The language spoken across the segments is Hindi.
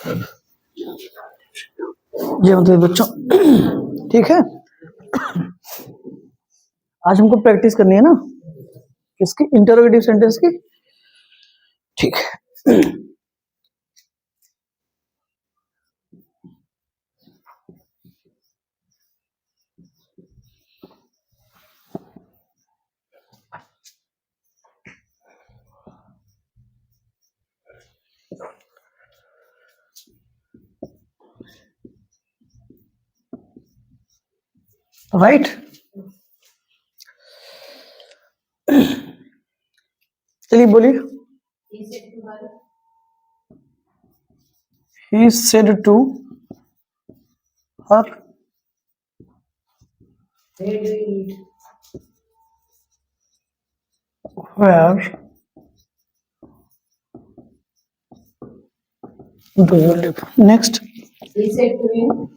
ये मतलब बच्चों ठीक है। आज हमको प्रैक्टिस करनी है ना किसकी, इंटरोगेटिव सेंटेंस की। ठीक है, राइट। चलिए बोलिए। He said to her, where do you live? Next. He said to him.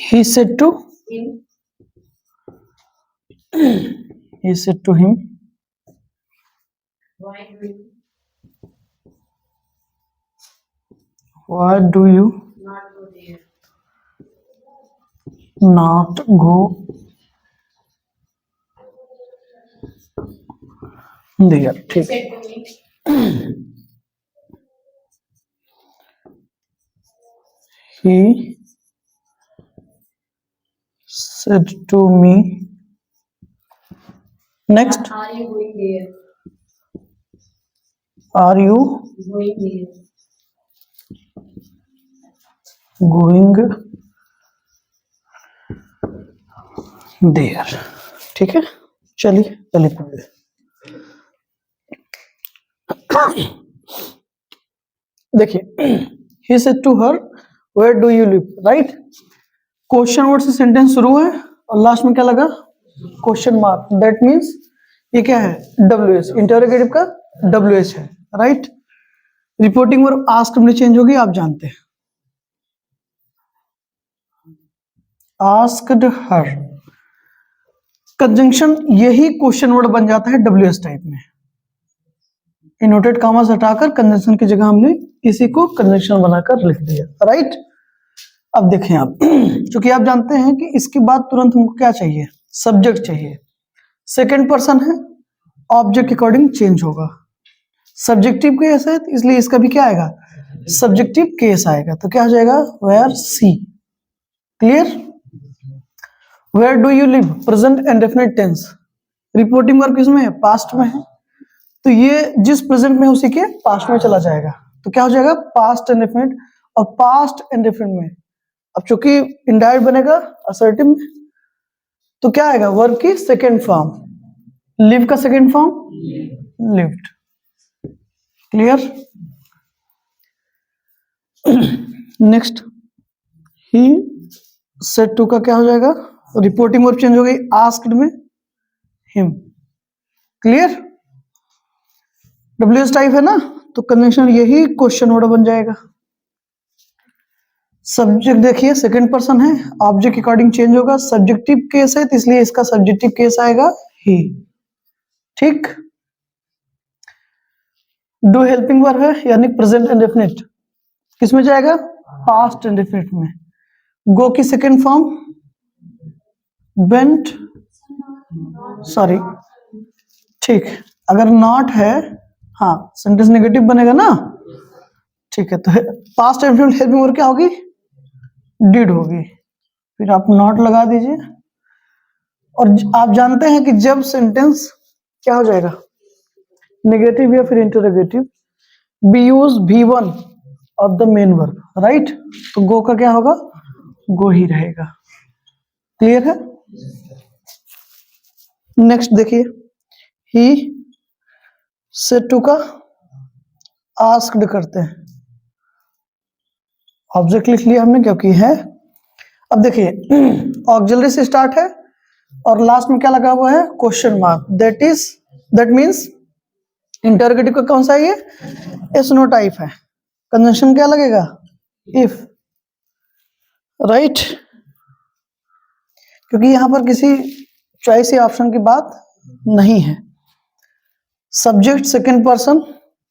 He said to Him. he said to him, Why do you why do you not go there? not go there? He ठीक, said to me. he said to me. Next. Are you going there? Are you Going there. going there? ठीक है, चलिए चलिए पढ़ते हैं। देखिए, he said to her, where do you live? Right, question word से सेंटेंस शुरू है और लास्ट में क्या लगा, क्वेश्चन मार्क। दैट मीन्स ये क्या है, WH, इंटरोगेटिव का WH है, राइट। रिपोर्टिंग वर्ब आस्क्ड में चेंज होगी, आप जानते हैं। आस्क्ड हर, कंजंक्शन यही क्वेश्चन वर्ड बन जाता है WH टाइप में। इनोटेड कॉमास हटाकर कंजंक्शन की जगह हमने इसी को कंजंक्शन बनाकर लिख दिया, राइट। अब देखें आप, क्योंकि आप जानते हैं कि इसके बाद तुरंत हमको क्या चाहिए, सब्जेक्ट चाहिए। सेकंड पर्सन है, ऑब्जेक्ट के अकॉर्डिंग चेंज होगा। सब्जेक्टिव केस है इसलिए इसका भी क्या आएगा, सब्जेक्टिव केस आएगा। तो क्या हो जाएगा, where see. Clear. Where do you live, present and definite tense. Reporting verb किसमें है, पास्ट में है, तो ये जिस प्रेजेंट में उसी के पास्ट में चला जाएगा। तो क्या हो जाएगा, पास्ट एंड डेफिनेट। और पास्ट एंड डेफिनेट में अब चूंकि इनडायरेक्ट बनेगा असर्टिव में, तो क्या आएगा, वर्ब की सेकेंड फॉर्म। लिव का second form lived. Clear. Next, he said to का क्या हो जाएगा, रिपोर्टिंग वर्ब चेंज हो गई, आस्क्ड में हिम। क्लियर। WH टाइप है ना, तो कंजंक्शन यही क्वेश्चन वर्ड बन जाएगा। सब्जेक्ट देखिए सेकंड पर्सन है, ऑब्जेक्ट के अकॉर्डिंग चेंज होगा। सब्जेक्टिव केस है तो इसलिए इसका सब्जेक्टिव केस आएगा ही। ठीक। डू हेल्पिंग वर्ब है यानी प्रेजेंट एंड डेफिनेट, किसमें जाएगा, पास्ट एंड डेफिनेट में। गो की सेकंड फॉर्म वेंट, सॉरी, ठीक। अगर नॉट है, हाँ सेंटेंस नेगेटिव बनेगा ना, ठीक है। तो पास्ट एंड हेल्पिंग वर्ब क्या होगी, डिड होगी। फिर आप नॉट लगा दीजिए। और आप जानते हैं कि जब सेंटेंस क्या हो जाएगा, नेगेटिव या फिर interrogative, B use V1 of the main verb, right. तो गो का क्या होगा, गो ही रहेगा। क्लियर है। नेक्स्ट देखिए, ही सेड टू का आस्क्ड करते हैं, ऑब्जेक्ट लिख लिया हमने क्योंकि है। अब देखिए ऑक्सिलरी से स्टार्ट है और लास्ट में क्या लगा हुआ है, question mark. That means interrogative का कौन सा है, ये एस नो टाइप है। कंजंक्शन क्या लगेगा, इफ, राइट। क्योंकि यहां पर किसी चॉइस या ऑप्शन की बात नहीं है। Subject second person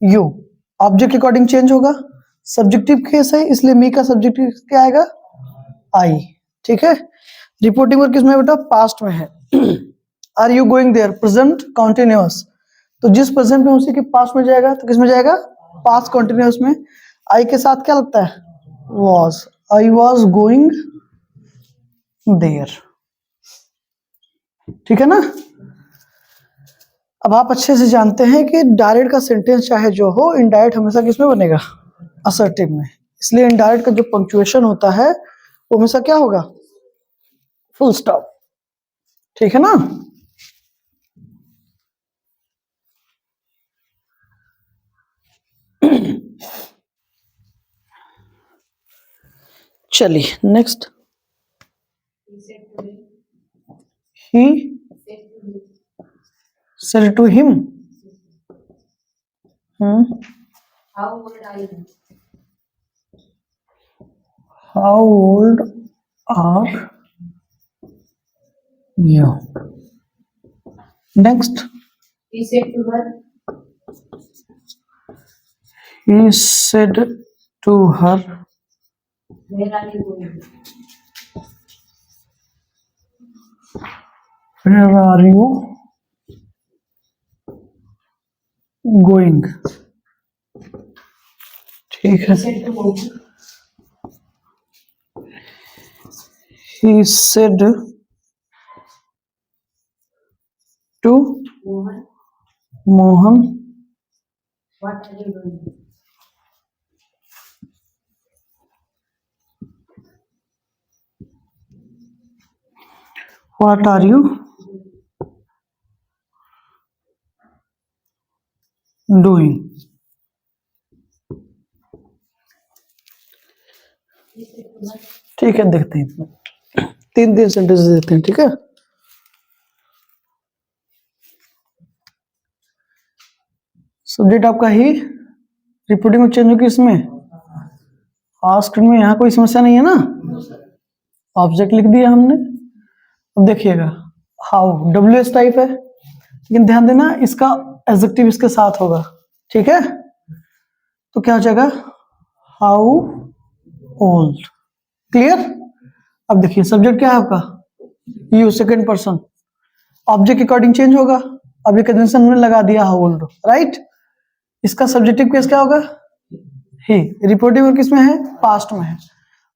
you, object के अकॉर्डिंग चेंज होगा। सब्जेक्टिव केस है इसलिए मी का सब्जेक्टिव क्या आएगा, आई। ठीक है, रिपोर्टिंग वर्ब किसमें है बेटा, पास्ट में है। Are you going there, present continuous, तो जिस प्रेजेंट में उसी के पास्ट में जाएगा तो किस में जाएगा, पास्ट कॉन्टिन्यूअस में। आई के साथ क्या लगता है, was, I was going there. ठीक है ना। अब आप अच्छे से जानते हैं कि डायरेक्ट का सेंटेंस चाहे जो हो, इनडायरेक्ट हमेशा किसमें बनेगा, असर्टिव में। इसलिए इनडायरेक्ट का जो पंक्चुएशन होता है वो हमेशा क्या होगा, फुल स्टॉप। ठीक है ना। चलिए next, He he said to him. Said to him. said to him, How old are you? how old are you? Next, He said to her. he said to her, Where are you going? where are you going? ठीक है, He said to Mohan. he said to Mohan, Mohan, what are you doing? what are you doing? He said to her. ठीक है, देखते हैं इसमें तीन तीन सेंटेंसेस देखते हैं। ठीक है, सब्जेक्ट आपका ही, रिपोर्टिंग में चेंज होगी इसमें, आस्क्ड में यहाँ कोई समस्या नहीं है ना, ऑब्जेक्ट लिख दिया हमने। अब देखिएगा, हाउ डब्ल्यू एस टाइप है, लेकिन ध्यान देना इसका एडजेक्टिव इसके साथ होगा। ठीक है, तो क्या हो जाएगा, हाउ ओल्ड। क्लियर। अब देखिए सब्जेक्ट क्या है आपका, यू, सेकंड पर्सन, ऑब्जेक्ट के अकॉर्डिंग चेंज होगा। अभी कंजंक्शन में लगा दिया हाउ ओल्ड, राइट। इसका सब्जेक्टिव केस क्या होगा, ही। रिपोर्टिंग वर्ब किसमें है, पास्ट में है।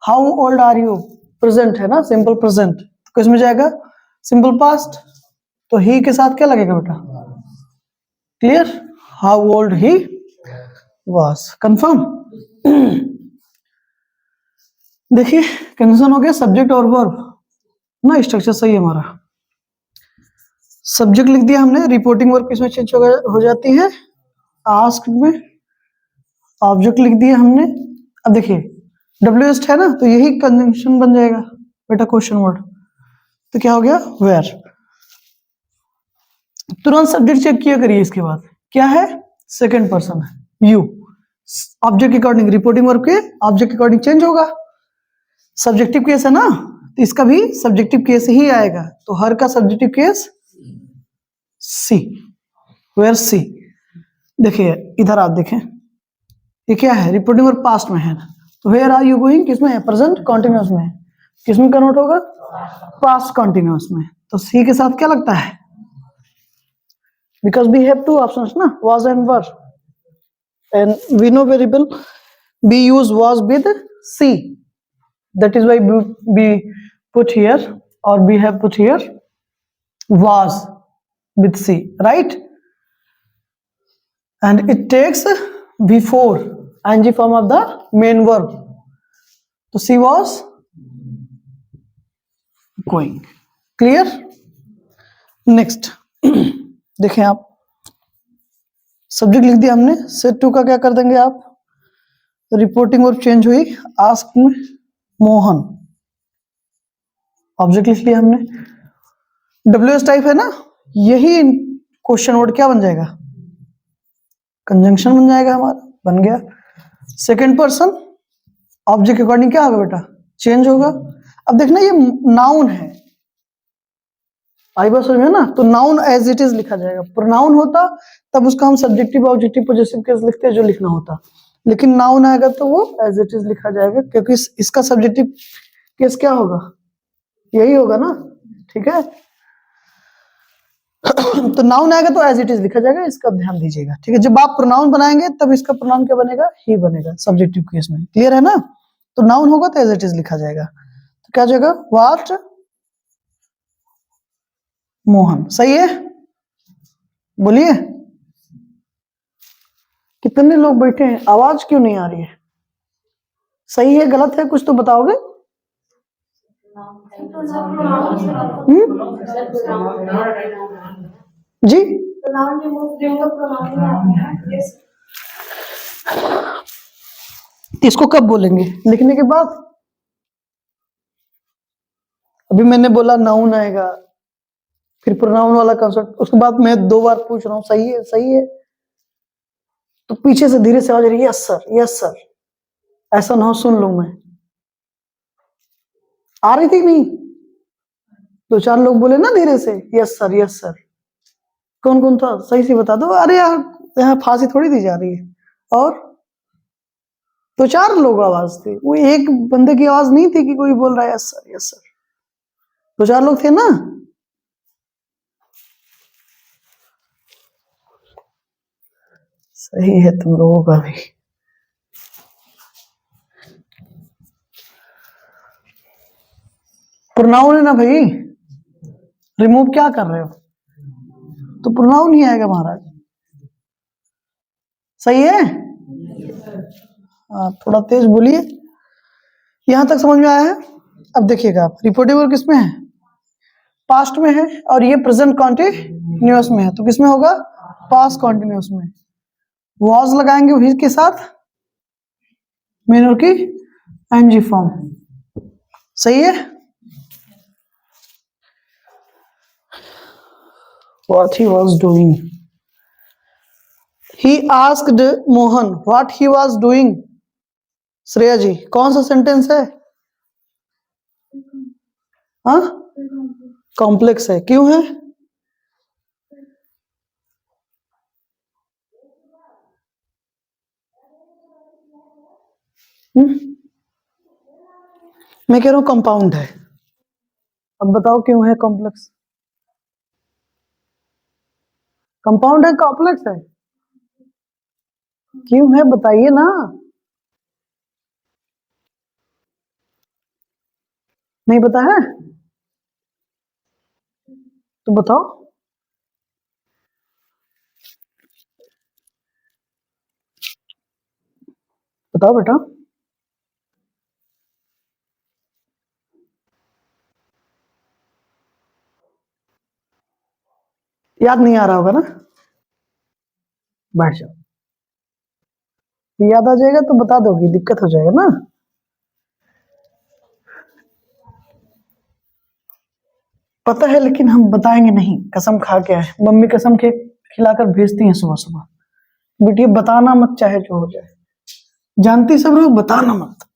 How old are you, present है ना, सिंपल प्रेजेंट, तो किसमें जाएगा, सिंपल पास्ट, तो ही के साथ क्या लगेगा बेटा, clear. How old he was, confirm. देखिए कंजंक्शन हो गया सब्जेक्ट और वर्ब ना, स्ट्रक्चर सही है हमारा। सब्जेक्ट लिख दिया हमने, रिपोर्टिंग वर्ब किसमें चेंज हो जाती है, आस्क्ड में। ऑब्जेक्ट लिख दिया हमने। अब देखिए डब्ल्यूएस है ना, तो यही कंजंक्शन बन जाएगा बेटा, क्वेश्चन वर्ड। तो क्या हो गया, वेयर। तुरंत सब्जेक्ट चेक किया करिए, इसके बाद क्या है, सेकंड पर्सन है, यू। ऑब्जेक्ट के अकॉर्डिंग, रिपोर्टिंग वर्ब के ऑब्जेक्ट के अकॉर्डिंग चेंज होगा। सब्जेक्टिव केस है ना, तो इसका भी सब्जेक्टिव केस ही आएगा, तो हर का सब्जेक्टिव केस सी, वेयर सी। देखिए इधर आप देखें, ये क्या है, रिपोर्टिंग वर्ब पास्ट में है, तो वेयर आर यू गोइंग किसमें है, प्रेजेंट कॉन्टिन्यूअस में है। किसमें कन्वर्ट होगा, पास्ट कॉन्टिन्यूअस में। तो सी के साथ क्या लगता है, because we have two options ना, was and were, and we know very well we use was with C, that is why we put here, or we have put here was with C, right, and it takes before ing form of the main verb, so she was going, clear। next देखें आप, सब्जेक्ट लिख दिया हमने, सेट टू का क्या कर देंगे आप, रिपोर्टिंग वर्ब चेंज हुई, आस्क में मोहन, ऑब्जेक्ट लिख लिया हमने। डब्ल्यूएस टाइप है ना, यही क्वेश्चन वर्ड क्या बन जाएगा, कंजंक्शन बन जाएगा हमारा, बन गया। सेकंड पर्सन, ऑब्जेक्ट के अकॉर्डिंग क्या होगा बेटा, चेंज होगा। अब देखना ये नाउन है, आई बात समझ में ना, तो नाउन एज इट इज लिखा जाएगा। प्रोनाउन होता तब उसका हम सब्जेक्टिव ऑब्जेक्टिव पॉजेसिव केस लिखते हैं, जो लिखना होता। लेकिन नाउन आएगा तो वो एज इट इज लिखा जाएगा, क्योंकि इसका सब्जेक्टिव केस क्या होगा, यही होगा ना, ठीक है। तो नाउन आएगा तो एज इट इज लिखा जाएगा, इसका ध्यान दीजिएगा, ठीक है। जब आप प्रोनाउन बनाएंगे तब इसका प्रोनाउन क्या बनेगा, ही बनेगा सब्जेक्टिव केस में, क्लियर है ना। तो नाउन होगा तो एज इट इज लिखा जाएगा, तो क्या हो जाएगा, व्हाट मोहन। सही है, बोलिए। कितने लोग बैठे हैं, आवाज क्यों नहीं आ रही है, सही है गलत है कुछ तो बताओगे। जी, इसको कब बोलेंगे, लिखने के बाद। अभी मैंने बोला नाउन आएगा, फिर प्रोनाउन वाला कंसेप्ट, उसके बाद मैं 2 बार पूछ रहा हूँ सही है सही है, तो पीछे से धीरे से आवाज आ रही है यस सर यस सर, ऐसा ना हो सुन लूं मैं। आ रही थी नहीं, 2-4 लोग बोले ना धीरे से यस सर यस सर। कौन कौन था सही से बता दो। अरे यार यहाँ फांसी थोड़ी दी जा रही है। और 2-4 लोग आवाज थी, वो एक बंदे की आवाज नहीं थी कि कोई बोल रहा है यस सर यस सर, 2-4 लोग थे ना। सही है तुम लोगों का भी। प्रोनाउन है ना भाई, रिमूव क्या कर रहे हो, तो प्रोनाउन ही आएगा महाराज। सही है, थोड़ा तेज बोलिए। यहां तक समझ में आया है। अब देखिएगा आप, रिपोर्टेबल किसमें है, पास्ट में है, और ये प्रेजेंट कॉन्टिन्यूअस में है, तो किसमें होगा, पास्ट कॉन्टिन्यूअस में। वॉज लगाएंगे वही के साथ मेन और की एनजी फॉर्म। सही है। What he was doing, he asked Mohan what he was doing। Shreya जी कौन सा सेंटेंस है, हाँ कॉम्प्लेक्स है, क्यों है, मैं कह रहा हूं कंपाउंड है। अब बताओ क्यों है कॉम्प्लेक्स, कंपाउंड है कॉम्प्लेक्स है, क्यों है बताइए ना। नहीं पता है तो बताओ, बताओ बेटा। याद नहीं आ रहा होगा ना, बैठ जाओ, याद आ जाएगा तो बता दोगी, दिक्कत हो जाएगा ना। पता है लेकिन हम बताएंगे नहीं, कसम खा के आए, मम्मी कसम के खिलाकर भेजती हैं सुबह सुबह, बेटी बताना मत चाहे जो हो जाए, जानती सब लोग, बताना मत।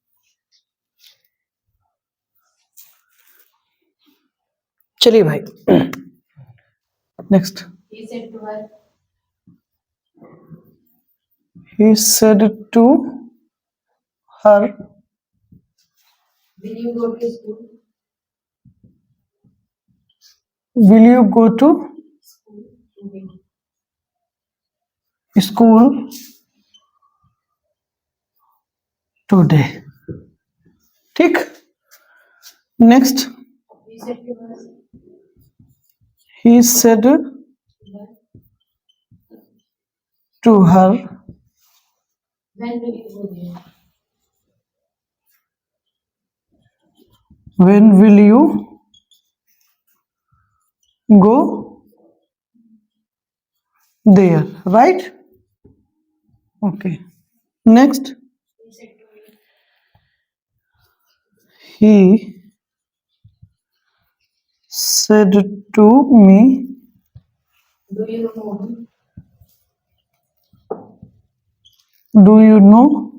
चलिए भाई next. He said to her, He said to her, will you go to school? will you go to Today. school today। ठीक, next. He said to her, He said to her, when will you go there? when will you go there, right? Okay, next। He said to me, he said to me, do you know him? do you know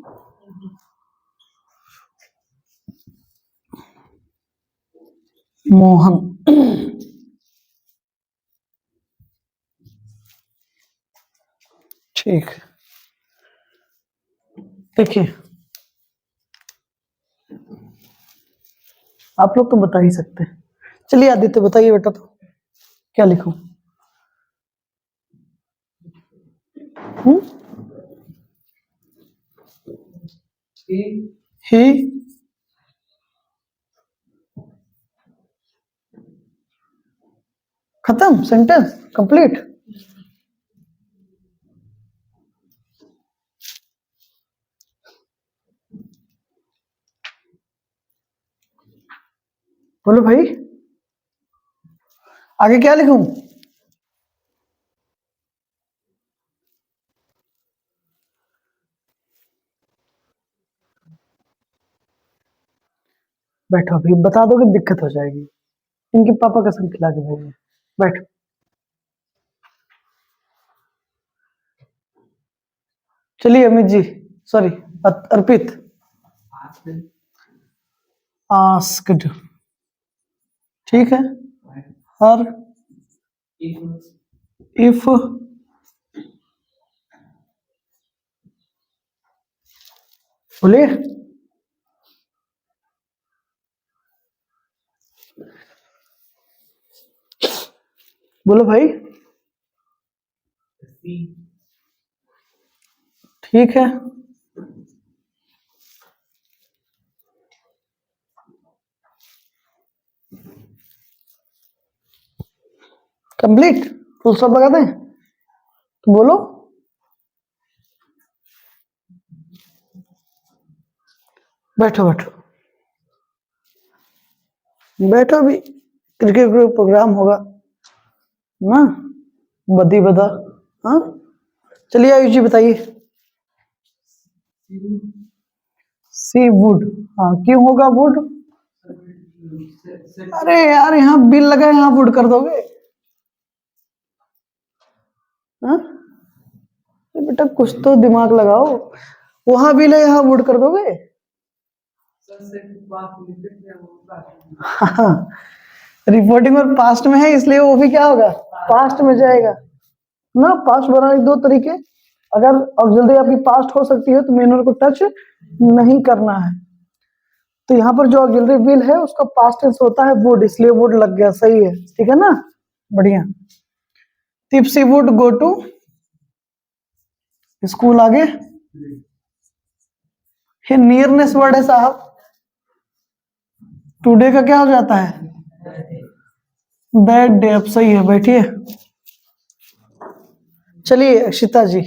Mohan. ठीक, देखिए आप लोग तो बता ही सकते हैं। चलिए आदित्य बताइए बेटा, तो क्या लिखूं? हम्म? ही खत्म, सेंटेंस कंप्लीट। बोलो भाई, आगे क्या लिखूं? बैठो, अभी बता दोगे दिक्कत हो जाएगी। इनके पापा कसम खिला के भेजिए। बैठो। चलिए अमित जी, सॉरी अर्पित, आस्क्ड, ठीक है। हर इफ बोलिए, बोलो भाई। ठीक है, कंप्लीट, फुल स्टॉप लगा दें तो बोलो। बैठो बैठो बैठो, अभी क्रिकेट प्रोग्राम होगा ना, बदी बदा। हाँ चलिए आयुष जी बताइए। सी वुड, हाँ क्यों होगा वुड? अरे यार यहाँ बिल लगा है, यहाँ वुड कर दोगे? हाँ बेटा कुछ तो दिमाग लगाओ, वहां बिल है यहाँ वुड कर दोगे? हाँ रिपोर्टिंग और पास्ट में है, इसलिए वो भी क्या होगा, पास्ट में जाएगा ना। पास्ट बनाने के दो तरीके, अगर ऑक्सिलरी आपकी पास्ट हो सकती है तो मैनुअल को टच नहीं करना है। तो यहाँ पर जो ऑक्सिलरी विल है उसका पास्ट टेंस होता है वुड, इसलिए वुड लग गया, सही है, ठीक है ना, बढ़िया। Tipsy would go to school, आगे ये नियरनेस वर्ड है साहब, टुडे का क्या हो जाता है, बैड डे। अब सही है, बैठिए। चलिए अक्षिता जी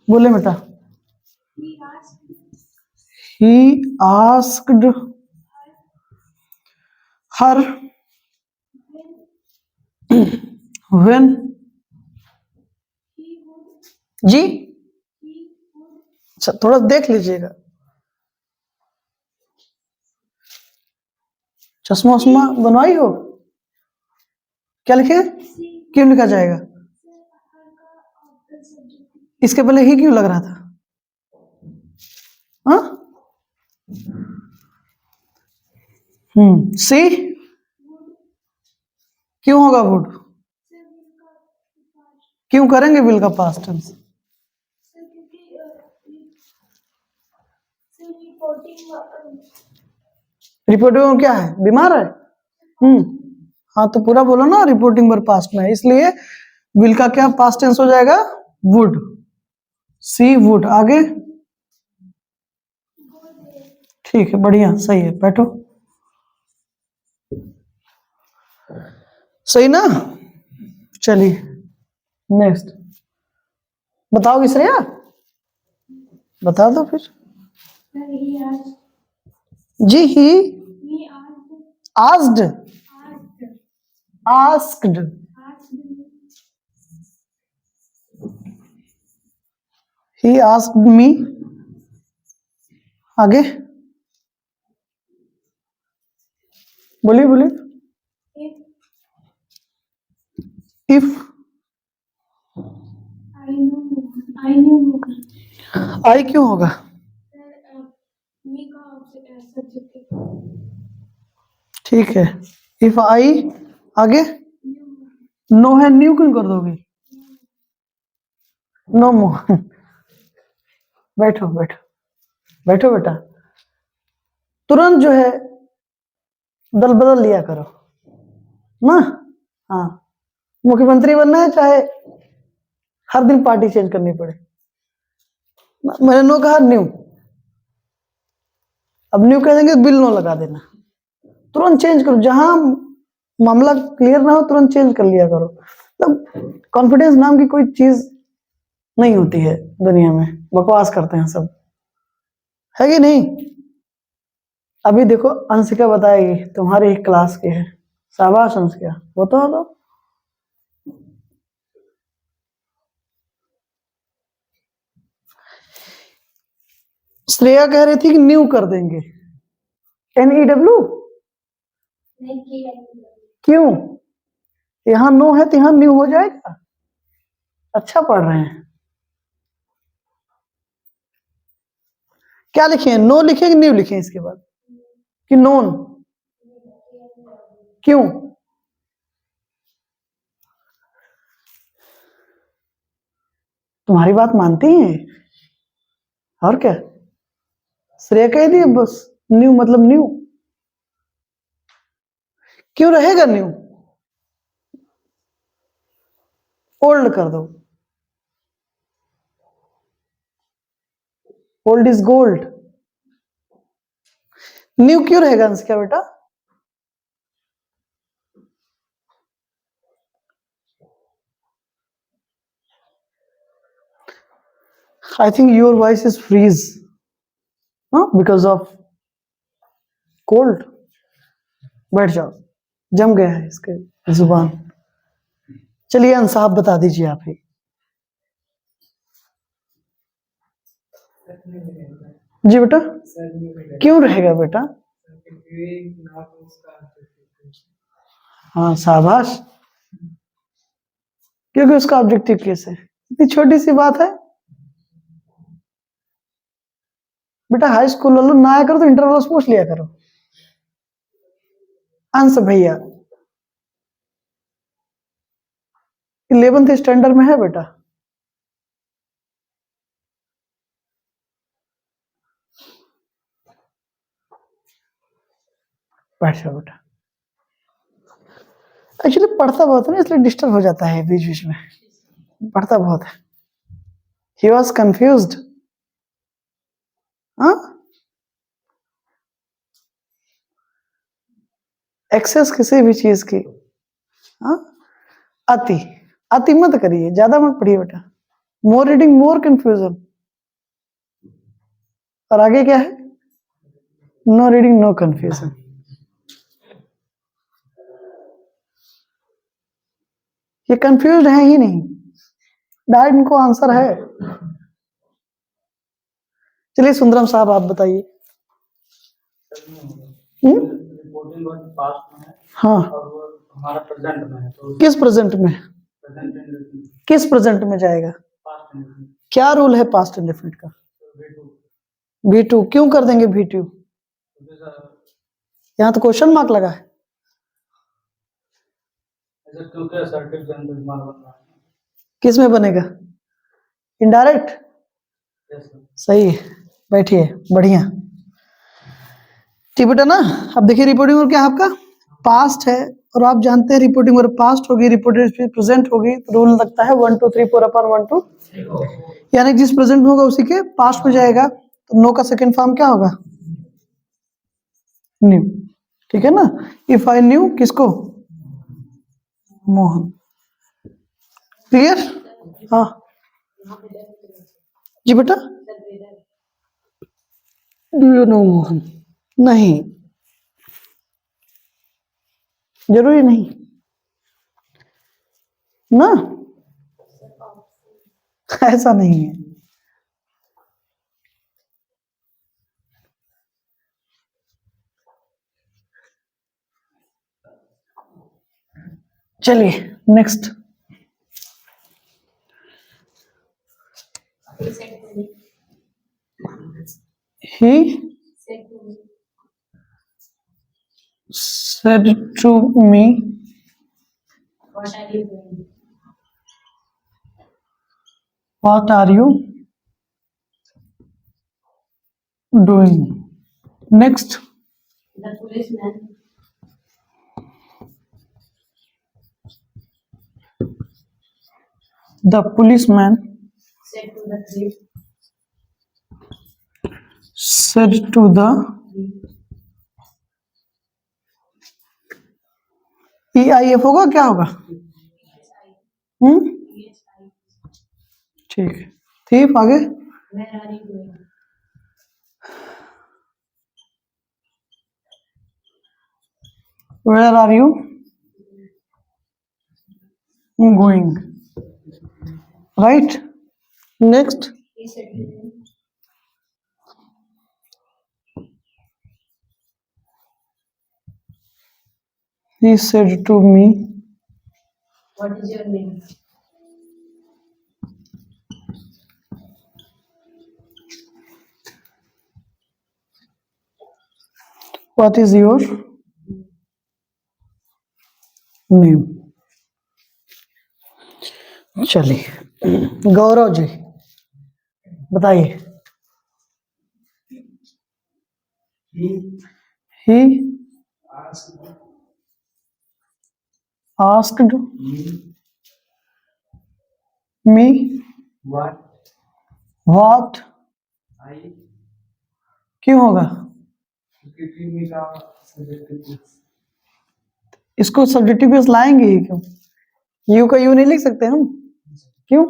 बोले बेटा। ही आस्क्ड हर व्हेन जी, अच्छा थोड़ा देख लीजिएगा, चश्मा उश्मा बनवाई हो? क्या लिखे, क्यों लिखा जाएगा? इसके पहले ही क्यों लग रहा था? हाँ सी क्यों होगा वुड? क्यों करेंगे विल का पास्ट टेंस? रिपोर्टिंग में क्या है, बीमार है? हाँ तो पूरा बोलो ना, रिपोर्टिंग पर पास्ट में है, इसलिए विल का क्या पास्ट टेंस हो जाएगा, वुड। सी वुड, आगे ठीक है, बढ़िया, सही है, बैठो। सही ना, चलिए नेक्स्ट बताओगे श्रेया, बता दो फिर। जी he asked, asked, he asked me, आगे बोलिए बोलिए। इफ आई क्यों होगा? ठीक है, इफ आई, आगे नो है, न्यू क्यों कर दोगे? नो मोर, बैठो बैठो बैठो बेटा। तुरंत जो है दल बदल लिया करो ना। हाँ, मुख्यमंत्री बनना है चाहे हर दिन पार्टी चेंज करनी पड़े। मैंने नो कहा न्यू, अब न्यू कह देंगे बिल नो लगा देना। तुरंत चेंज करो, जहां मामला क्लियर ना हो तुरंत चेंज कर लिया करो। मतलब कॉन्फिडेंस नाम की कोई चीज नहीं होती है दुनिया में, बकवास करते हैं सब, है कि नहीं। अभी देखो अंशिका बताएगी, तुम्हारी ही क्लास की है। शाबाश अंशिका, बताओ तो। श्रेया कह रही थी कि न्यू कर देंगे, NEW। क्यों? यहाँ नो है तो यहाँ न्यू हो जाएगा। अच्छा पढ़ रहे हैं। क्या लिखे? नो लिखे कि न्यू लिखे इसके बाद, कि नोन? क्यों? तुम्हारी बात मानती हैं और क्या। श्रेया कह दी बस न्यू मतलब न्यू। क्यों रहेगा न्यू? ओल्ड कर दो, ओल्ड इज गोल्ड। न्यू क्यों रहेगा अंशिका बेटा? I think your voice is freeze, huh? Because of cold. बैठ जाओ, जम गया है इसके जुबान। चलिए अंसाब बता दीजिए आप ही। जी बेटा, क्यों रहेगा बेटा? हाँ शाबाश, क्योंकि उसका ऑब्जेक्टिव केस है। इतनी छोटी सी बात है बेटा। हाई स्कूल वालों ना आया करो तो इंटरवल्स पूछ लिया करो। अंश भैया 11th स्टैंडर्ड में है बेटा। बैठ जाओ बेटा। एक्चुअली पढ़ता बहुत है ना, इसलिए डिस्टर्ब हो जाता है बीच बीच में। पढ़ता बहुत है। He was confused. हाँ, एक्सेस किसी भी चीज की, हाँ, अति अति मत करिए, ज्यादा मत पढ़िए बेटा। More reading more confusion. और आगे क्या है? No reading no confusion. ये कंफ्यूज है ही नहीं, डायरेक्ट इनको आंसर है। चलिए सुंदरम साहब आप बताइए। रिपोर्टिंग वर्क पास्ट में है हाँ, और वो हमारा प्रेजेंट में है, तो किस प्रेजेंट में? प्रेजेंट इंडेफिनिट किस प्रेजेंट में जाएगा? पास्ट इंडेफिनिट क्या रूल है पास्ट इंडेफिनिट का? V2 V2 क्यों कर देंगे V2? यहाँ तो क्वेश्चन मार्क लगा है। ऐसे क्योंकि असर्टिव सेंटेंस मान बन रहा है। किस में बनेगा? इनडायरेक्ट। Yes sir. सही है, बैठिए, बढ़िया। ठीक बेटा ना। अब देखिए रिपोर्टिंग वर्ब क्या है आपका? पास्ट है, और आप जानते हैं रिपोर्टिंग वर्ब पास्ट होगी, रिपोर्टेड स्पीच प्रेजेंट होगी, तो रूल लगता है 1 2 3 4 अपन 1 2, यानी जिस प्रेजेंट होगा उसी के पास्ट में जाएगा। तो नो का सेकंड फॉर्म क्या होगा? न्यू। ठीक है ना। इफ आई न्यू किसको? मोहन। क्लियर? हाँ जी बेटा। Do you know Mohan? नहीं, जरूरी नहीं ना, ऐसा नहीं है। चलिए next. He said to me, what are you doing. Next, The policeman the policeman said to the thief, said to the EIF होगा क्या होगा? ठीक है, thief आगे. where are you going? Where are you going? Right. Next, He said to him, he said to me, what is your name? what is your name? चलिए, गौरव जी बताइए. He asked me what. क्यों होगा? इसको सब्जेक्टिव बेस लाएंगे ही क्यों? यू का यू नहीं लिख सकते हम? क्यों?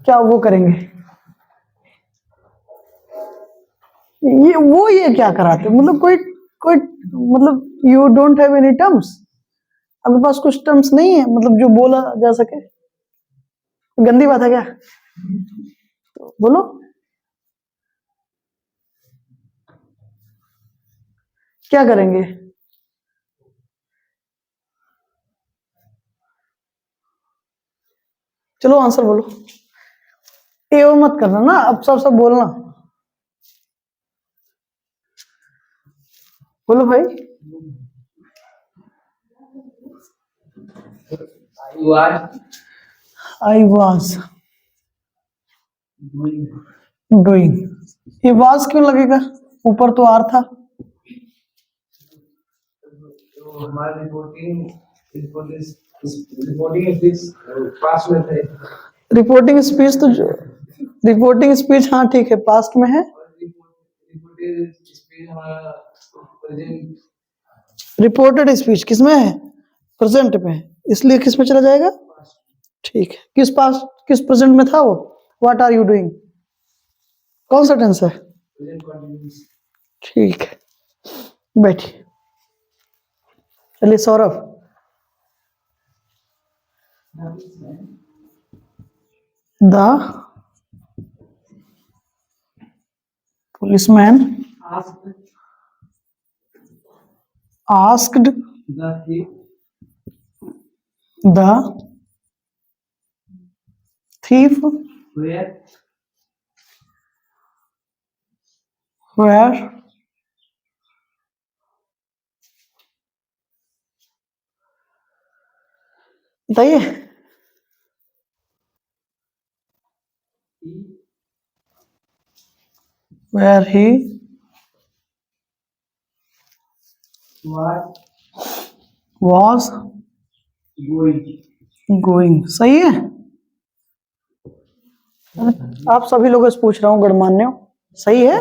क्या वो करेंगे? ये क्या कराते? मतलब कोई कोई मतलब you don't have any terms. आपके पास कुछ टर्म्स नहीं है मतलब जो बोला जा सके? गंदी बात है क्या? तो बोलो. क्या करेंगे? चलो आंसर बोलो. एओ मत करना ना, अब सब बोलना. बोलो भाई. I was doing. ये was क्यों लगेगा? ऊपर तो आर था. रिपोर्टिंग स्पीच तो रिपोर्टिंग स्पीच हाँ ठीक है पास्ट में है. रिपोर्टेड स्पीच किस में है? प्रेजेंट में है, इसलिए किस में चला जाएगा? ठीक है. किस पास्ट किस प्रेजेंट में था वो? What are you doing? कौन सा टेंस है? ठीक है, बैठिए. चलिए Saurabh. The policeman asked the thief where बताइए. Where he was going. सही है. आप सभी लोगों से पूछ रहा हूँ गणमान्यों, सही है?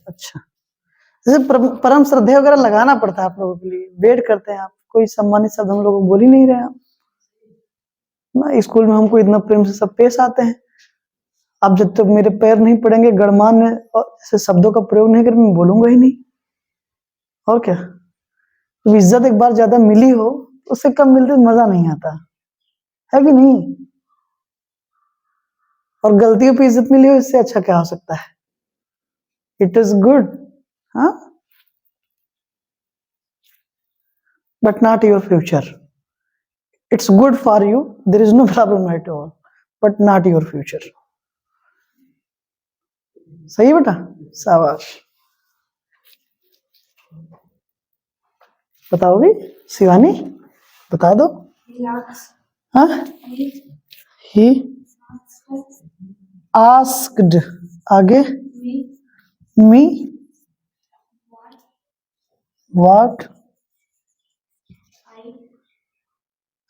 अच्छा. जैसे परम श्रद्धेय वगैरह लगाना पड़ता है आप लोगों के लिए. वेट करते हैं आप. कोई सम्मानित शब्द हम लोग बोल ही नहीं रहे आप ना. स्कूल में हमको इतना प्रेम से सब पेश आते हैं. आप जब तक मेरे पैर नहीं पड़ेंगे गणमान्य ऐसे शब्दों का प्रयोग नहीं कर मैं बोलूंगा ही नहीं. और क्या. तो इज्जत एक बार ज्यादा मिली हो उससे कम मिलते मजा नहीं आता है कि नहीं? और गलतियों पे इज्जत मिली हो इससे अच्छा क्या हो सकता है? It is good. हाँ, but not your future. It's good for you, there is no problem at all, but not your future. सही बेटा, शाबाश. बताओगी शिवानी? बता दो. He asked हाँ, me ही आस्क्ड, आगे Me. Me what I.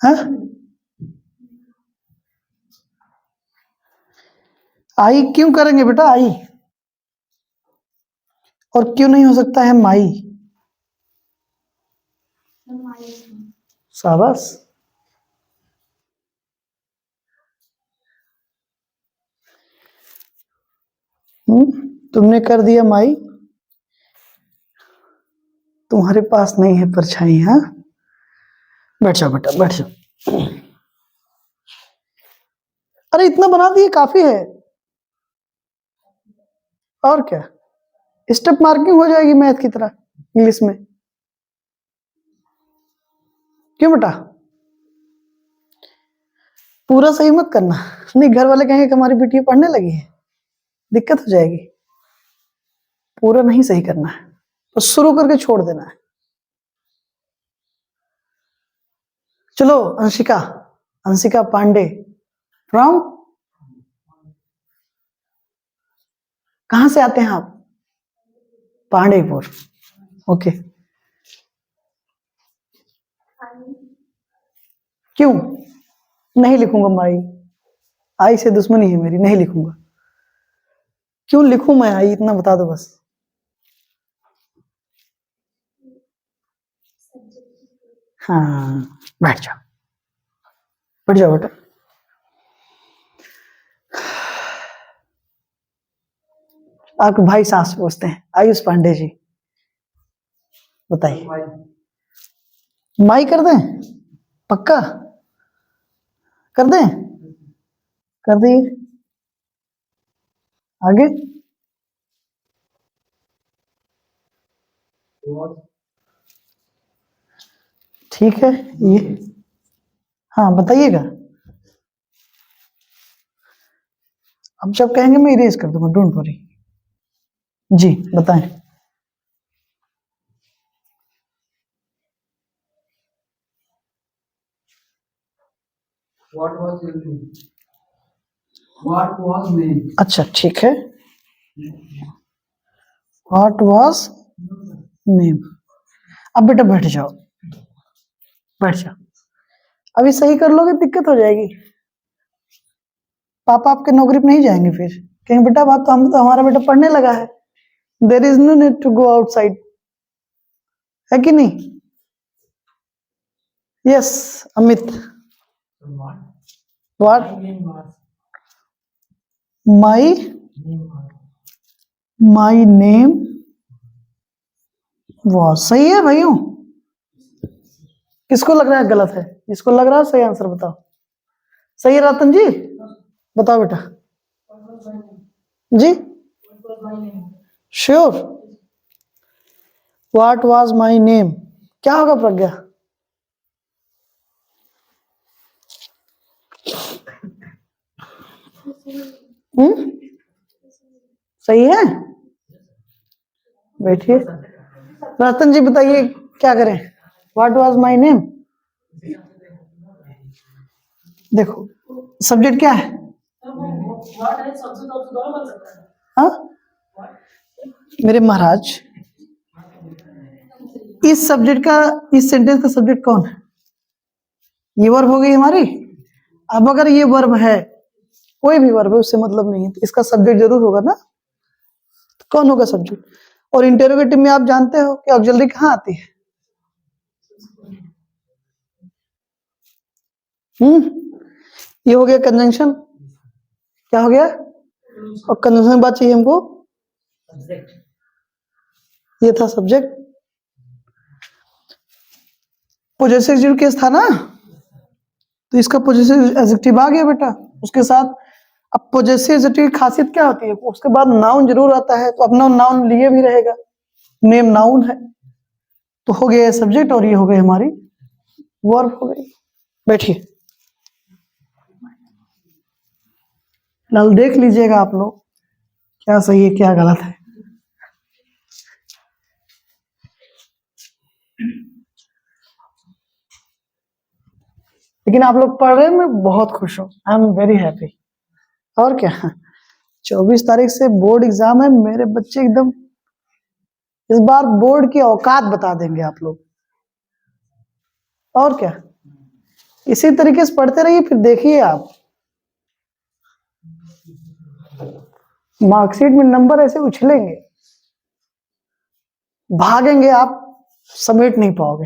है, आई क्यों करेंगे बेटा, आई, और क्यों नहीं हो सकता है माई, शाबाश। तुमने कर दिया माई, तुम्हारे पास नहीं है परछाई। हाँ, बैठ जाओ बेटा, बैठ जाओ। अरे इतना बना दिए, काफी है, और क्या, स्टेप मार्किंग हो जाएगी मैथ की तरह इंग्लिश में। क्यों बेटा, पूरा सही मत करना, नहीं घर वाले कहेंगे कि हमारी बेटी पढ़ने लगी है, दिक्कत हो जाएगी। पूरा नहीं सही करना है, तो शुरू करके छोड़ देना है। चलो अंशिका, अंशिका पांडे फ्रॉम, कहां से आते हैं आप? पांडेपुर, ओके। क्यों नहीं लिखूंगा माई, आई से दुश्मनी है मेरी, नहीं लिखूंगा। क्यों लिखूं मैं आई, इतना बता दो बस। हाँ, बैठ जाओ, बैठ जाओ बेटा। आपके भाई सास पूछते हैं, आयुष पांडे जी बताइए, माई कर दें, पक्का कर दें, कर दिए, आगे ठीक है ये, हाँ बताइएगा। अब जब कहेंगे मैं इरेज कर दूंगा, डोंट वरी। जी बताएं। What was your name? What was name? अच्छा ठीक है, व्हाट वाज नेम। अब बेटा बैठ जाओ, बैठ जाओ, अभी सही कर लोगे दिक्कत हो जाएगी, पापा आपके नौकरी पे नहीं जाएंगे, फिर कहेंगे बेटा बात तो हम तो, हमारा बेटा पढ़ने लगा है, there is no need to go outside, है कि नहीं? Yes Amit, what my, my name was, सही है भाइयों? किसको लग रहा है गलत है? जिसको लग रहा है सही आंसर बताओ। सही है रतन जी, बताओ बेटा जी, sure. What was my name, क्या होगा प्रज्ञा? सही है, बैठिए। रतन जी बताइए क्या करें, व्हाट वाज माई नेम। देखो सब्जेक्ट क्या है, हाँ मेरे महाराज, इस सब्जेक्ट का, इस सेंटेंस का सब्जेक्ट कौन है? ये वर्ब हो गई हमारी। अब अगर ये वर्ब है, कोई भी वर्ब है उससे मतलब नहीं है, तो इसका सब्जेक्ट जरूर होगा ना, तो कौन होगा सब्जेक्ट? और इंटेरोगेटिव में आप जानते हो कि ऑक्सिलरी कहाँ आती है? ये हो गया कंजंक्शन, क्या हो गया? और कंजंक्शन बात चाहिए हमको, ये था सब्जेक्ट। पोजेसिव एडजेक्टिव केस था ना, तो इसका पोजेसिव एडजेक्टिव आ गया बेटा उसके साथ। अब पोजेसिव एडजेक्टिव की खासियत क्या होती है? उसके बाद नाउन जरूर आता है, तो अपना नाउन लिए भी रहेगा, नेम नाउन है, तो हो गया सब्जेक्ट, और ये हो गई हमारी वर्ब हो गई। बैठिए, लाल देख लीजिएगा आप लोग क्या सही है क्या गलत है। लेकिन आप लोग पढ़ रहे हैं, मैं बहुत खुश हूँ, आई एम वेरी हैप्पी। और क्या, 24 तारीख से बोर्ड एग्जाम है, मेरे बच्चे एकदम इस बार बोर्ड की औकात बता देंगे आप लोग। और क्या, इसी तरीके से पढ़ते रहिए, फिर देखिए आप मार्कशीट में नंबर ऐसे उछलेंगे, भागेंगे आप, समेट नहीं पाओगे।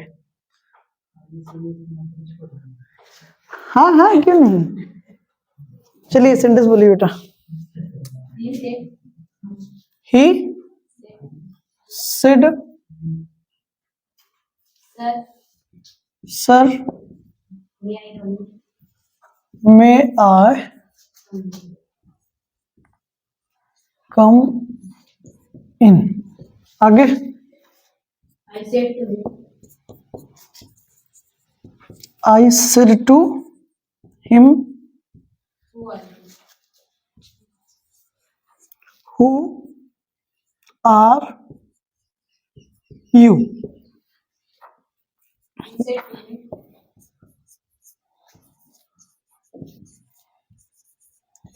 हाँ हाँ, क्यों नहीं। चलिए सेंटेंस बोलिए बेटा। He said sir may I come in. आगे, I said to him who are you.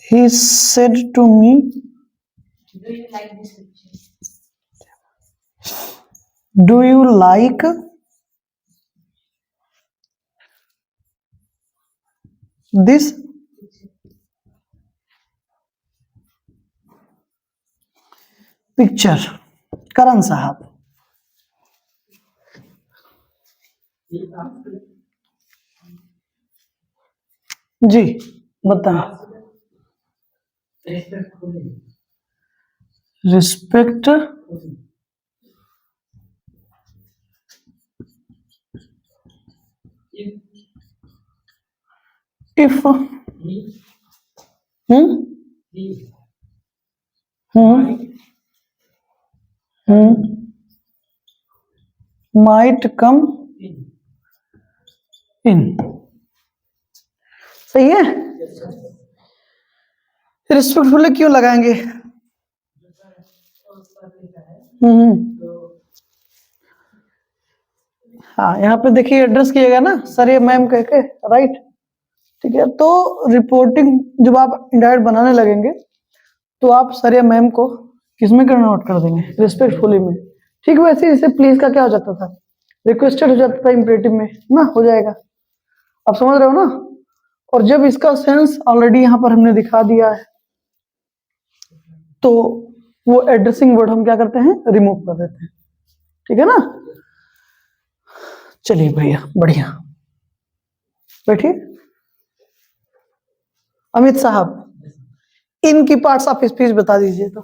He said to me, Do you like this picture? do you like this picture? करण साहब जी बताएं। रिस्पेक्ट इफ माइट कम इन। सही है। रिस्पेक्टफुल क्यों लगाएंगे? हाँ, यहाँ पे देखिए एड्रेस किएगा ना सर ये मैम कह के, राइट। ठीक है, तो रिपोर्टिंग जब आप इंडायरेक्ट बनाने लगेंगे तो आप सर या मैम को किसमें कन्वर्ट कर देंगे? रिस्पेक्टफुली में। ठीक, वैसे जैसे प्लीज का क्या हो जाता था? रिक्वेस्टेड हो जाता था इंपरेटिव में ना, हो जाएगा। आप समझ रहे हो ना? और जब इसका सेंस ऑलरेडी यहाँ पर हमने दिखा दिया है तो वो एड्रेसिंग वर्ड हम क्या करते हैं? रिमूव कर देते हैं। ठीक है ना? चलिए भैया बढ़िया, बैठिए। अमित साहब इनकी पार्ट्स ऑफ स्पीच बता दीजिए, तो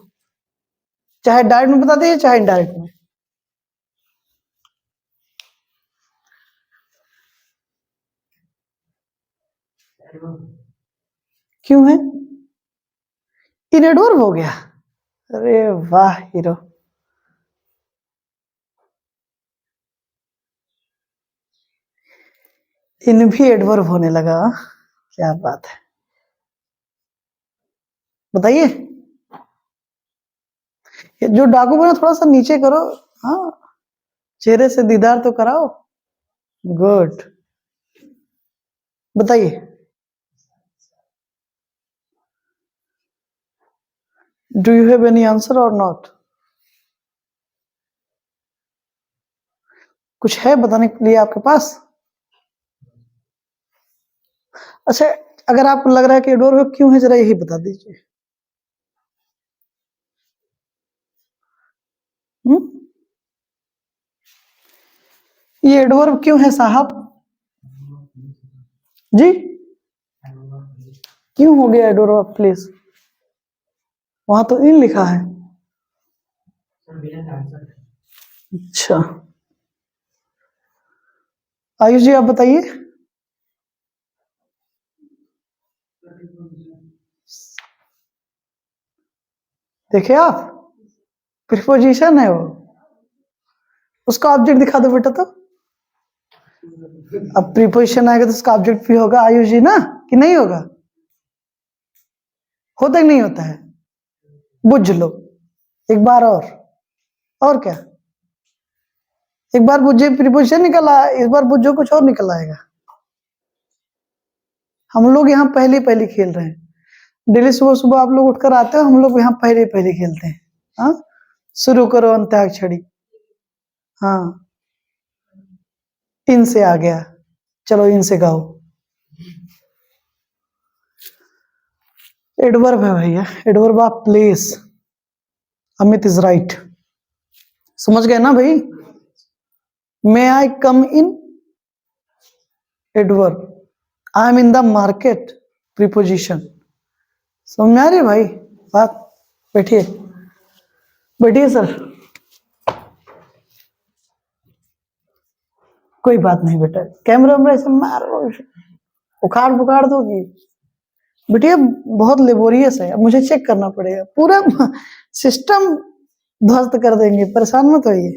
चाहे डायरेक्ट में बता दीजिए चाहे इनडायरेक्ट में। क्यों है? इन एडवर्ब हो गया। अरे वाह हीरो, इन भी एडवर्ब होने लगा। क्या बात है, बताइए। ये जो डाकू बना थोड़ा सा नीचे करो, हाँ, चेहरे से दीदार तो कराओ। गुड, बताइए। Do you have any answer और नॉट? कुछ है बताने के लिए आपके पास? अच्छा, अगर आपको लग रहा है कि एडवर्ब क्यों है, जरा यही बता दीजिए। ये एडवर्ब क्यों है साहब जी? क्यों हो गया एडवर्ब प्लीज? वहां तो इन लिखा है। अच्छा, आयुष जी आप बताइए। देखिए आप, प्रीपोजिशन है वो, उसका ऑब्जेक्ट दिखा दो बेटा। तो अब प्रीपोजिशन आएगा तो उसका ऑब्जेक्ट भी होगा आयुष जी ना, कि नहीं होगा? होता ही नहीं होता है, बुझ लो एक बार और क्या? एक बार बुझे प्रीपोजिशन निकल आया, इस बार बुझो कुछ और निकल आएगा। हम लोग यहाँ पहले पहले खेल रहे हैं। डेली सुबह सुबह आप लोग उठकर आते हो, हम लोग यहाँ पहले पहले खेलते हैं। हाँ, शुरू करो अंताक्षरी। हाँ, इन से आ गया, चलो इन से गाओ। एडवर्ब है भैया, adverb of place. Amit is right. समझ गए ना भाई? May I come in, adverb. I am in the market, preposition. समझ में आ रही है भाई बात? बैठिए बैठिए सर। कोई बात नहीं बेटा, कैमरा में ऐसे मारो, उखाड़ पुखाड़ दोगी। बेटिया बहुत लेबोरियस है, अब मुझे चेक करना पड़ेगा, पूरा सिस्टम ध्वस्त कर देंगे, परेशान मत होइए।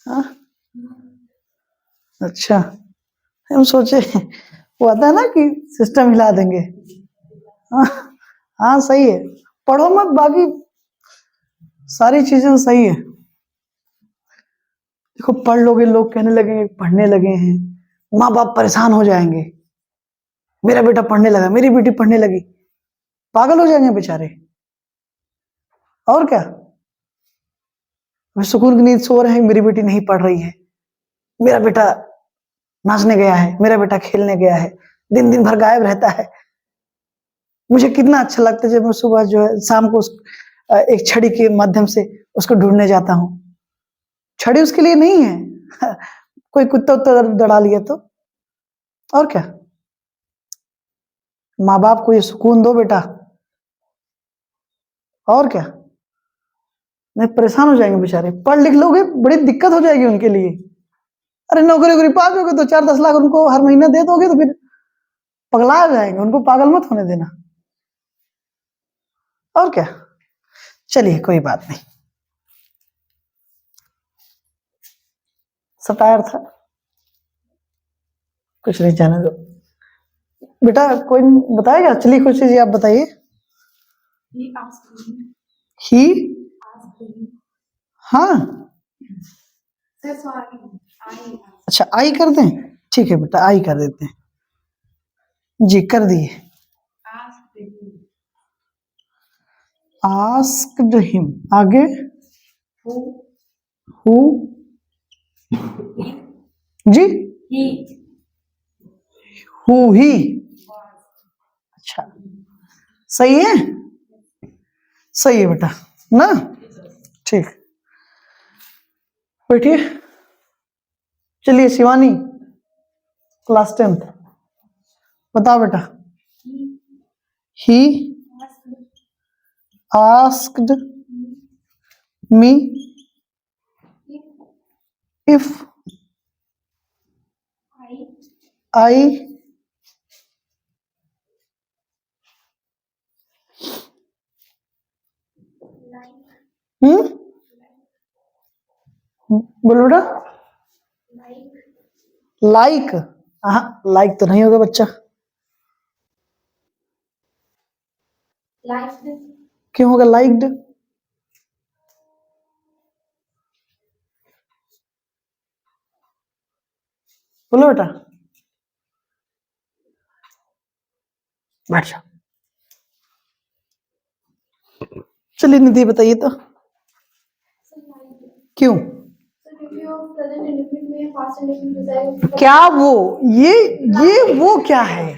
हाँ? अच्छा, हम सोचे वो आता है ना कि सिस्टम हिला देंगे। हाँ हाँ, सही है, पढ़ो मत, बाकी सारी चीजें सही है। देखो पढ़ लोगे, लोग कहने लगेंगे पढ़ने लगे हैं, माँ बाप परेशान हो जाएंगे, मेरा बेटा पढ़ने लगा, मेरी बेटी पढ़ने लगी, पागल हो जाएंगे बेचारे। और क्या, वे सुकून की नींद सो रहे हैं, मेरी बेटी नहीं पढ़ रही है, मेरा बेटा नाचने गया है, मेरा बेटा खेलने गया है, दिन दिन भर गायब रहता है। मुझे कितना अच्छा लगता है जब मैं सुबह जो है शाम को एक छड़ी के माध्यम से उसको ढूंढने जाता हूँ। छड़ी उसके लिए नहीं है कोई कुत्ता उत्ता दड़ा लिया तो। और क्या, माँ बाप को ये सुकून दो बेटा। और क्या, नहीं परेशान हो जाएंगे बेचारे, पढ़ लिख लोगे बड़ी दिक्कत हो जाएगी उनके लिए। अरे नौकरी वोकरी पा दोगे तो 4-10 लाख उनको हर महीना दे दोगे तो फिर पगला जाएंगे, उनको पागल मत होने देना। और क्या, चलिए कोई बात नहीं, सतायर था, कुछ नहीं, जाने दो बेटा। कोई बताएगा? चलिए कुछ चीज आप बताइए। He asked me. He, Asked me. हाँ Sir, sorry. I asked. अच्छा, आई कर दें, ठीक है बेटा, आई कर देते हैं जी, कर दिए। Asked him. आस्क्ड हिम, आगे Who? हु, जी He हु ही, was. अच्छा सही है, सही है बेटा ना, ठीक। बैठिए, चलिए शिवानी, क्लास 10th, बताओ बेटा। He he asked asked me if if I I like बोलो बेटा। like लाइक, हाँ लाइक तो नहीं होगा बच्चा, liked क्यों होगा लाइक्ड? बोलो बेटा, बैठ जाओ। चलिए निधि बताइए तो, क्यों? present indefinite में past indefinite में क्या वो, ये वो क्या है?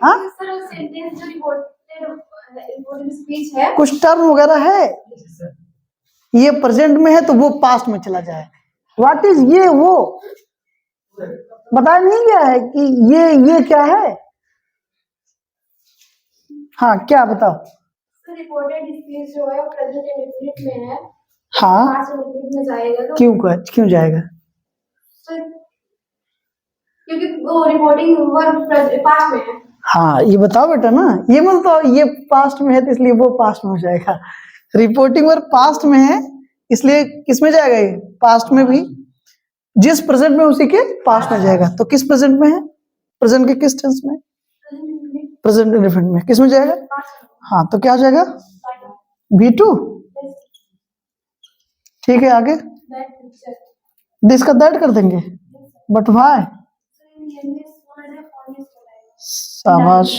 हाँ? सेंटेंस जो रिपोर्टेड स्पीच है, कुछ टर्म वगैरह है, ये प्रेजेंट में है तो वो पास्ट में चला जाए। व्हाट इज ये वो, बताया नहीं गया है कि ये क्या है? हाँ क्या बताओ? रिपोर्टेड स्पीच जो है प्रेजेंट इंडेफिनिट में है, हाँ पास्ट इंडेफिनिट में जाएगा तो क्यों जाएगा? क्योंकि वो रिपोर्टिंग वर्ब पास्ट में है। हाँ ये बताओ बेटा ना, ये मत तो ये पास्ट में है तो इसलिए वो पास्ट में हो जाएगा। रिपोर्टिंग वर्ब पास्ट में है इसलिए किस में जाएगा? ये पास्ट में भी, जिस प्रेजेंट में उसी के पास्ट में जाएगा। तो किस प्रेजेंट में है? प्रेजेंट के किस टेंस में? प्रेजेंट इंडेफिनिट में, किस में जाएगा? हाँ तो क्या हो जाएगा? V2। ठीक है, आगे दिस का दैट कर देंगे, बट व्हाई? शाबाश,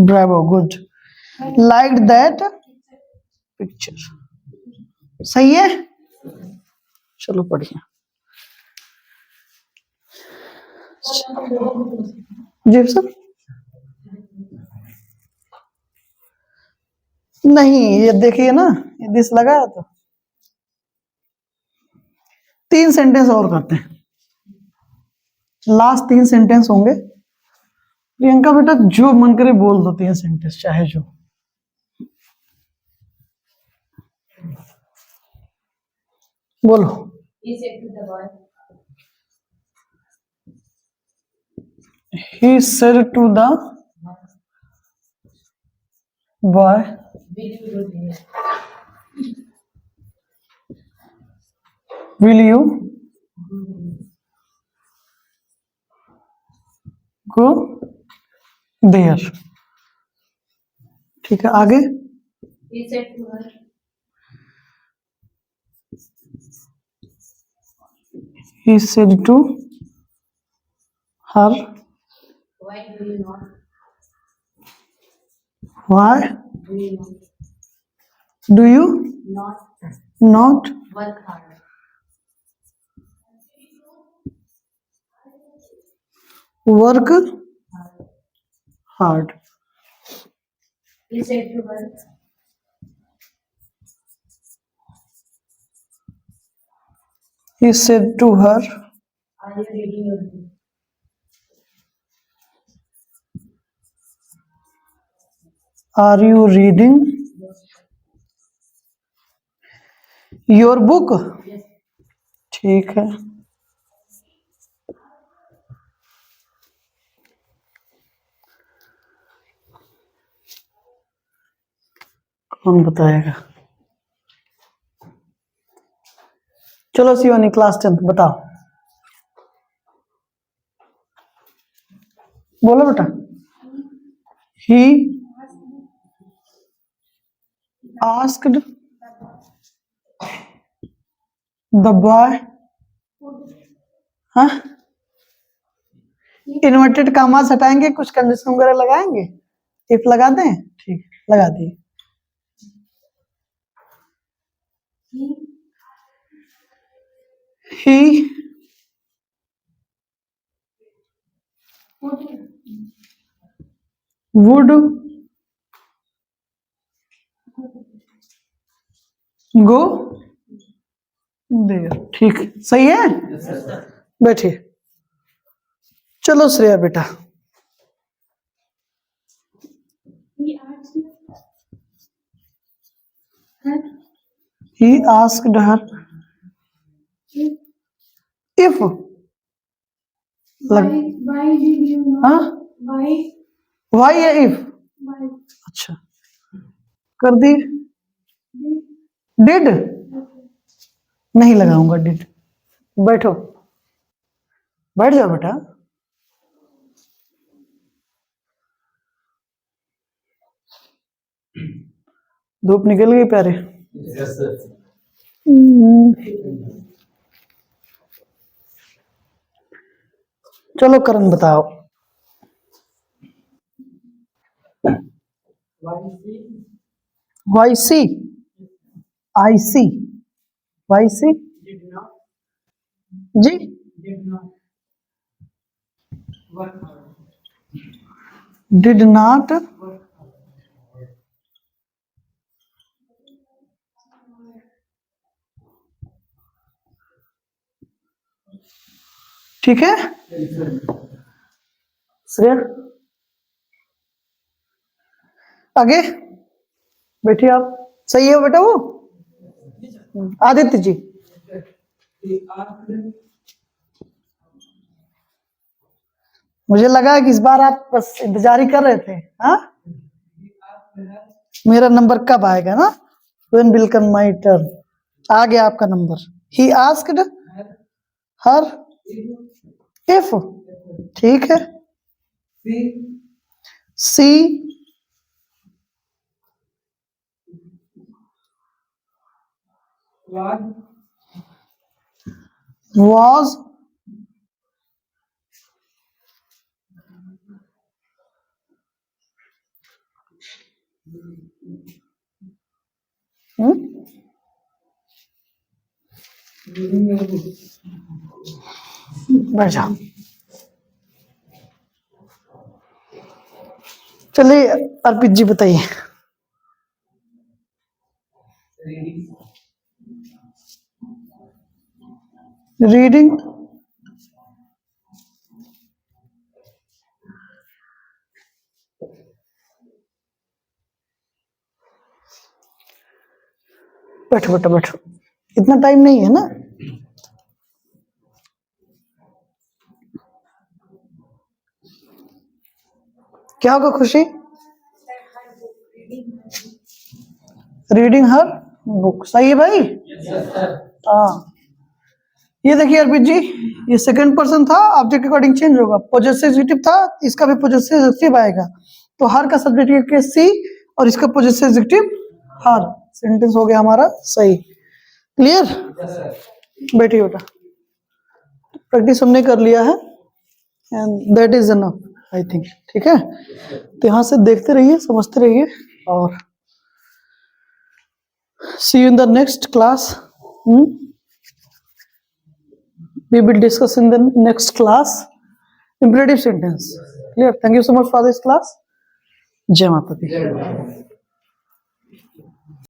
Bravo, good, like that picture. सही है, चलो बढ़िया। जी सर, नहीं ये देखिए ना, ये दिस लगाया तो 3 सेंटेंस और करते हैं, लास्ट 3 सेंटेंस होंगे। प्रियंका बेटा जो मन करे बोल दो 3 सेंटेंस, चाहे जो। बोलो। He said to the boy, He said to the boy, will you go will there? you go there? ठीक है, आगे। He said to her, He said to her, why do you not why do you do you not not work hard? work hard? He said to her, He said to her, are you reading your book? are you reading your book? Yes. ठीक है, कौन बताएगा? चलो शिवानी, क्लास 10th बताओ, बोलो बेटा। He asked the boy, हाँ, इन्वर्टेड कामास हटाएंगे, कुछ कंडीशन वगैरह लगाएंगे, इफ लगा दें, ठीक, लगा दिए। He would go there, ठीक, सही है, बैठिए। चलो श्रेया बेटा, He asked her he asked her if why did you not हाँ, why या if, why अच्छा कर दी, डिड नहीं लगाऊंगा, डिड। बैठो, बैठ जाओ बेटा। धूप निकल गई प्यारे। चलो करण बताओ। Why see, I see, why see जी, डिड नॉट ठीक है श्रेया, आगे बैठिए आप। सही है बेटा वो, आदित्य जी। मुझे लगा कि इस बार आप बस इंतजार ही कर रहे थे। हाँ, मेरा नंबर कब आएगा ना, when will come my turn. आ गया आपका number. He asked her if, ठीक है। सी was बैठ जाओ। चलिए अर्पित जी बताइए। रीडिंग बैठो बैठो बैठो, इतना टाइम नहीं है ना। क्या होगा खुशी? रीडिंग हर बुक, सही है भाई। हाँ, ये देखिए अर्पित जी, ये सेकंड पर्सन था, ऑब्जेक्ट अकॉर्डिंग चेंज होगा। पॉजेसिव था, इसका भी पॉजेसिव आएगा। तो हर का सब्जेक्ट के सी और इसका पॉजेसिव हर। सेंटेंस हो गया हमारा सही। क्लियर? बैठिए बेटा, प्रैक्टिस हमने कर लिया है and that is enough I think. ठीक है, तो यहाँ से देखते रहिए, समझते रहिए, और see you in the next class. We will discuss in the next class imperative sentence. Clear? Thank you so much for this class. Jai Mata Di.